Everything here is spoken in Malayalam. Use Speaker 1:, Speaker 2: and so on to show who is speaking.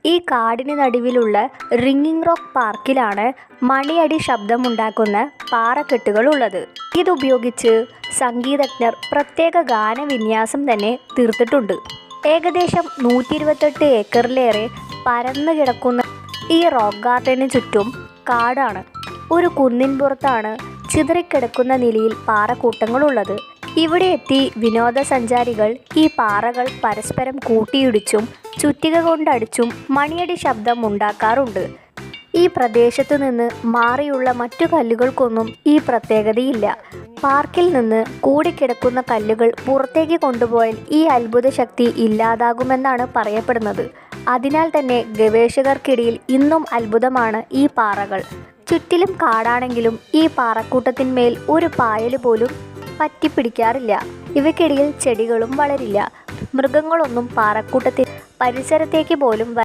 Speaker 1: ഈ കാടിന് നടുവിലുള്ള റിംഗിംഗ് റോക്ക് പാർക്കിലാണ് മണിയടി ശബ്ദമുണ്ടാക്കുന്ന പാറക്കെട്ടുകളുള്ളത്. ഇതുപയോഗിച്ച് സംഗീതജ്ഞർ പ്രത്യേക ഗാനവിന്യാസം തന്നെ തീർത്തിട്ടുണ്ട്. ഏകദേശം 128 ഏക്കറിലേറെ പരന്നു കിടക്കുന്ന ഈ റോക്ക് ഗാർഡന് ചുറ്റും കാടാണ്. ഒരു കുന്നിൻപുറത്താണ് ചിതറിക്കിടക്കുന്ന നിലയിൽ പാറക്കൂട്ടങ്ങളുള്ളത്. ഇവിടെ എത്തി വിനോദസഞ്ചാരികൾ ഈ പാറകൾ പരസ്പരം കൂട്ടിയിടിച്ചും ചുറ്റിക കൊണ്ടടിച്ചും മണിയടി ശബ്ദം ഉണ്ടാക്കാറുണ്ട്. ഈ പ്രദേശത്തു നിന്ന് മാറിയുള്ള മറ്റു കല്ലുകൾക്കൊന്നും ഈ പ്രത്യേകതയില്ല. പാർക്കിൽ നിന്ന് കൂടിക്കിടക്കുന്ന കല്ലുകൾ പുറത്തേക്ക് കൊണ്ടുപോയാൽ ഈ അത്ഭുത ശക്തി ഇല്ലാതാകുമെന്നാണ് പറയപ്പെടുന്നത്. അതിനാൽ തന്നെ ഗവേഷകർക്കിടയിൽ ഇന്നും അത്ഭുതമാണ് ഈ പാറകൾ. ചുറ്റിലും കാടാണെങ്കിലും ഈ പാറക്കൂട്ടത്തിന്മേൽ ഒരു പായല് പോലും പറ്റിപ്പിടിക്കാറില്ല. ഇവയ്ക്കിടയിൽ ചെടികളും വളരില്ല. മൃഗങ്ങളൊന്നും പാറക്കൂട്ടത്തിൽ പരിസരത്തേക്ക് പോലും